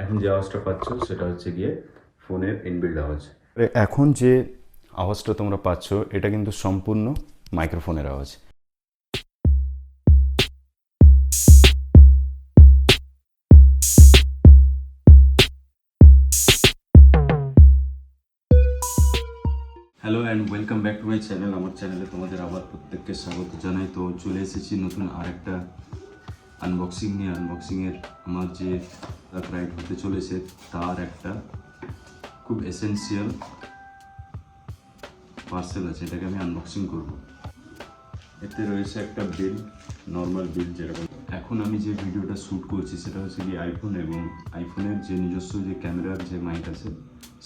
এখন যে আওয়াজটা পাচ্ছ সেটা হচ্ছে গিয়ে ফোনের ইনবিল্ড আওয়াজ। এখন যে আওয়াজটা তোমরা পাচ্ছ এটা কিন্তু সম্পূর্ণ মাইক্রোফোনের আওয়াজ। Hello and welcome back to my channel. আমার চ্যানেলে তোমাদের আবার প্রত্যেককে স্বাগত জানাই। তো চলে এসেছি নতুন আরেকটা আনবক্সিং নিয়ে। আনবক্সিংয়ের আমার যে রাইড হতে চলেছে তার একটা খুব এসেন্সিয়াল পার্সেল আছে, এটাকে আমি আনবক্সিং করব। এতে রয়েছে একটা বিল, নর্মাল বিল যেরকম। এখন আমি যে ভিডিওটা শ্যুট করছি সেটা হচ্ছে কি আইফোন, এবং আইফোনের যে নিজস্ব যে ক্যামেরার যে মাইক আছে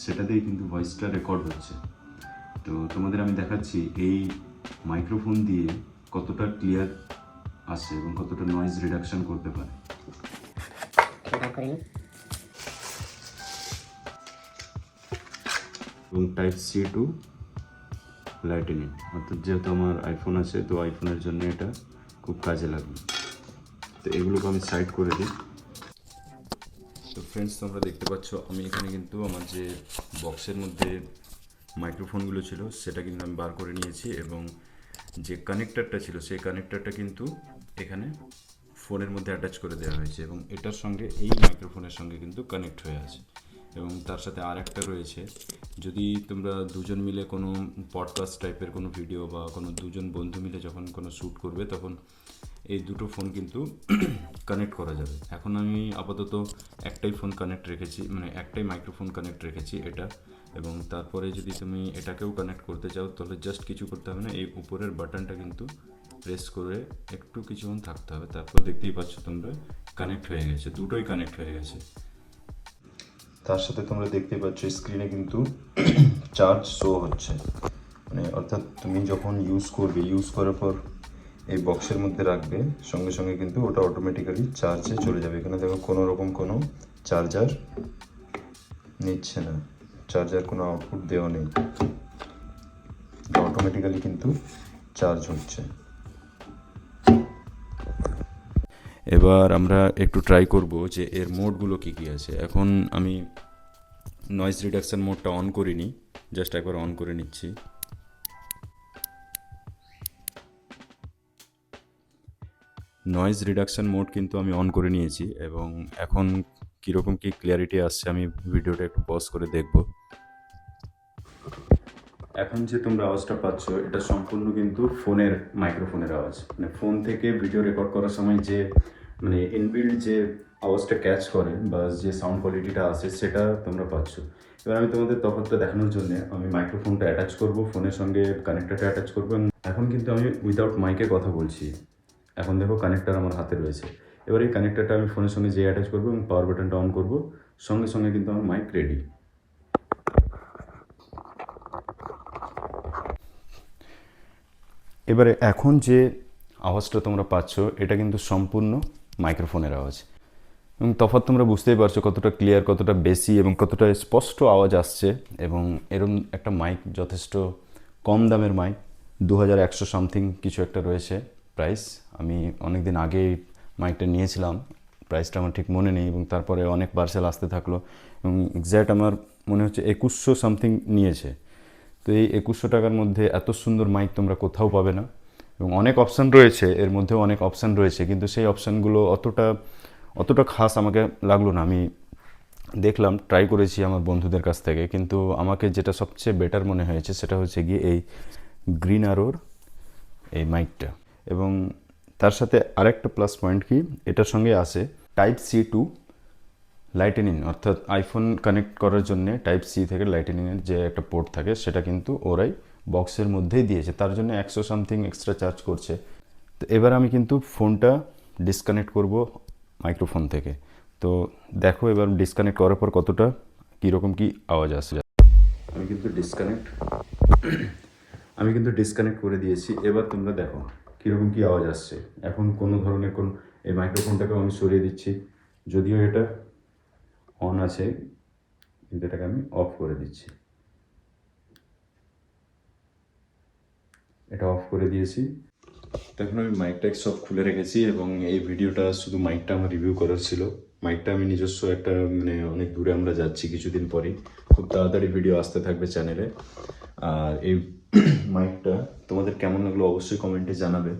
সেটাতেই কিন্তু ভয়েসটা রেকর্ড হচ্ছে। তো তোমাদের আমি দেখাচ্ছি এই মাইক্রোফোন দিয়ে কতটা ক্লিয়ার আসে এবং কতটা নয়েজ রিডাকশন করতে পারে। এবং টাইপ সি টু লাইটেনিং, অর্থাৎ যেহেতু আমার আইফোন আছে তো আইফোনের জন্য এটা খুব কাজে লাগবে। তো এগুলোকে আমি সাইড করে দিই। তো ফ্রেন্ডস, তোমরা দেখতে পাচ্ছ আমি এখানে কিন্তু আমার যে বক্সের মধ্যে মাইক্রোফোনগুলো ছিল সেটা কিন্তু আমি বার করে নিয়েছি, এবং যে কানেক্টারটা ছিল সেই কানেক্টারটা কিন্তু এখানে ফোনের মধ্যে অ্যাটাচ করে দেওয়া হয়েছে, এবং এটার সঙ্গে এই মাইক্রোফোনের সঙ্গে কিন্তু কানেক্ট হয়ে আছে। এবং তার সাথে আর একটা রয়েছে, যদি তোমরা দুজন মিলে কোনো পডকাস্ট টাইপের কোনো ভিডিও বা কোনো দুজন বন্ধু মিলে যখন কোনো শ্যুট করবে তখন এই দুটো ফোন কিন্তু কানেক্ট করা যাবে। এখন আমি আপাতত একটাই ফোন কানেক্ট রেখেছি, মানে একটাই মাইক্রোফোন কানেক্ট রেখেছি এটা। এবং তারপরে যদি তুমি এটাকেও কানেক্ট করতে চাও তাহলে জাস্ট কিছু করতে হবে না, এই উপরের বাটনটা কিন্তু প্রেস করে একটু কিছুক্ষণ থাকতে হবে, তারপর দেখতেই পাচ্ছ তোমরা কানেক্ট হয়ে গেছে, দুটোই কানেক্ট হয়ে গেছে। তার সাথে তোমরা দেখতে পাচ্ছ স্ক্রিনে কিন্তু চার্জ শো হচ্ছে, মানে অর্থাৎ তুমি যখন ইউজ করার পর এই বক্সের মধ্যে রাখবে সঙ্গে সঙ্গে কিন্তু ওটা অটোমেটিক্যালি চার্জে চলে যাবে। এখানে দেখো কোনো রকম কোনো চার্জার নিচ্ছে না, চার্জার কোনো আউটপুট দেওয়া নেই, অটোমেটিক্যালি কিন্তু চার্জ হচ্ছে। এবার আমরা একটু ট্রাই করব যে এর মোডগুলো কী কী আছে। এখন আমি নয়েজ রিডাকশান মোডটা অন করিনি, জাস্ট একবার অন করে নিচ্ছি। নয়েজ রিডাকশান মোড কিন্তু আমি অন করে নিয়েছি, এবং এখন কীরকম কী ক্লিয়ারিটি আসছে আমি ভিডিওটা একটু পজ করে দেখব। এখন যে তোমরা আওয়াজটা পাচ্ছ এটা সম্পূর্ণ কিন্তু ফোনের মাইক্রোফোনের আওয়াজ, মানে ফোন থেকে ভিডিও রেকর্ড করার সময় যে মানে ইনবিল্ড যে আওয়াজটা ক্যাচ করে বা যে সাউন্ড কোয়ালিটিটা আছে সেটা তোমরা পাচ্ছ। এবার আমি তোমাদের তফাৎটা দেখানোর জন্য আমি মাইক্রোফোনটা অ্যাটাচ করব, ফোনের সঙ্গে কানেক্টারটা অ্যাটাচ করবো। এখন কিন্তু আমি উইদাউট মাইকে কথা বলছি। এখন দেখো কানেক্টার আমার হাতে রয়েছে। এবার এই কানেক্টারটা আমি ফোনের সঙ্গে যে অ্যাটাচ করবো এবং পাওয়ার বাটনটা অন করবো, সঙ্গে সঙ্গে কিন্তু আমার মাইক রেডি। এবারে এখন যে আওয়াজটা তোমরা পাচ্ছ এটা কিন্তু সম্পূর্ণ মাইক্রোফোনের আওয়াজ, এবং তফাৎ তোমরা বুঝতেই পারছো কতটা ক্লিয়ার, কতটা বেশি এবং কতটা স্পষ্ট আওয়াজ আসছে। এবং এরকম একটা মাইক যথেষ্ট কম দামের মাইক, 2100 সামথিং কিছু একটা রয়েছে প্রাইস। আমি অনেক দিন আগে মাইকটা নিয়েছিলাম, প্রাইসটা আমার ঠিক মনে নেই, এবং তারপরে অনেক পার্সেল আসতে থাকলো এবং এক্স্যাক্ট আমার মনে হচ্ছে 2100 সামথিং নিয়েছে। তো এই 2100 টাকার মধ্যে এত সুন্দর মাইক তোমরা কোথাও পাবে না, এবং অনেক অপশান রয়েছে, এর মধ্যেও অনেক অপশান রয়েছে, কিন্তু সেই অপশানগুলো অতটা খাস আমাকে লাগলো না। আমি দেখলাম, ট্রাই করেছি আমার বন্ধুদের কাছ থেকে, কিন্তু আমাকে যেটা সবচেয়ে বেটার মনে হয়েছে সেটা হচ্ছে গিয়ে এই গ্রিন আরোর এই মাইকটা। এবং তার সাথে আরেকটা প্লাস পয়েন্ট কি, এটার সঙ্গে আসে টাইপ সি টু লাইটেনিং, অর্থাৎ আইফোন কানেক্ট করার জন্য টাইপ সি থেকে লাইটেনিংয়ের যে একটা পোর্ট থাকে সেটা কিন্তু ওরাই বক্সের মধ্যেই দিয়েছে, তার জন্য 100 সামথিং এক্সট্রা চার্জ করছে। তো এবার আমি কিন্তু ফোনটা ডিসকানেক্ট করব মাইক্রোফোন থেকে। তো দেখো এবার ডিসকানেক্ট করার পর কতটা কীরকম কী আওয়াজ আসে। আমি কিন্তু ডিসকানেক্ট করে দিয়েছি। এবার তোমরা দেখো কীরকম কী আওয়াজ আসছে। এখন কোনো ধরনের এই মাইক্রোফোনটাকেও আমি সরিয়ে দিচ্ছি, যদিও এটা অন আছে, কিন্তু এটাকে আমি অফ করে দিচ্ছি। এটা অফ করে দিয়েছি। তখন আমি মাইকটা সব খুলে রেখেছি, এবং এই ভিডিওটা শুধু মাইকটা আমার রিভিউ করার ছিল। মাইকটা আমি নিজস্ব একটা মানে অনেক দূরে আমরা যাচ্ছি কিছুদিন পরেই, খুব তাড়াতাড়ি ভিডিও আসতে থাকবে চ্যানেলে। আর এই মাইকটা তোমাদের কেমন লাগলো অবশ্যই কমেন্টে জানাবে।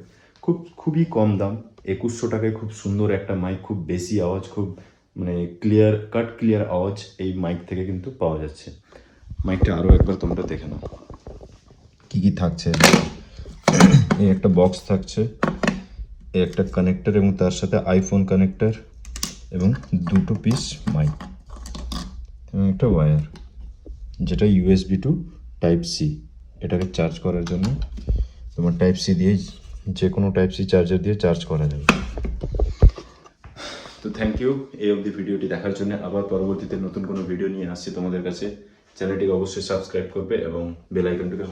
খুবই কম দাম, 2100 টাকায় খুব সুন্দর একটা মাইক, খুব বেশি আওয়াজ, খুব মানে ক্লিয়ার আওয়াজ এই মাইক থেকে কিন্তু পাওয়া যাচ্ছে। মাইকটা আরও একবার তোমরা দেখে নাও কী কী থাকছে। এই একটা বক্স থাকছে, এই একটা কানেক্টর এবং তার সাথে আইফোন কানেক্টর এবং 2 পিস মাইক এবং একটা ওয়্যার, যেটা USB টু টাইপ সি। এটাকে চার্জ করার জন্য তোমার টাইপ সি দিয়ে, যে কোনো টাইপ সি চার্জার দিয়ে চার্জ করা যাবে। তো থ্যাংক ইউ এই অবধি ভিডিওটি দেখার জন্য। আবার পরবর্তীতে নতুন কোনো ভিডিও নিয়ে আসছি তোমাদের কাছে। চ্যানেলটিকে অবশ্যই সাবস্ক্রাইব করবে এবং বেল আইকনটিকে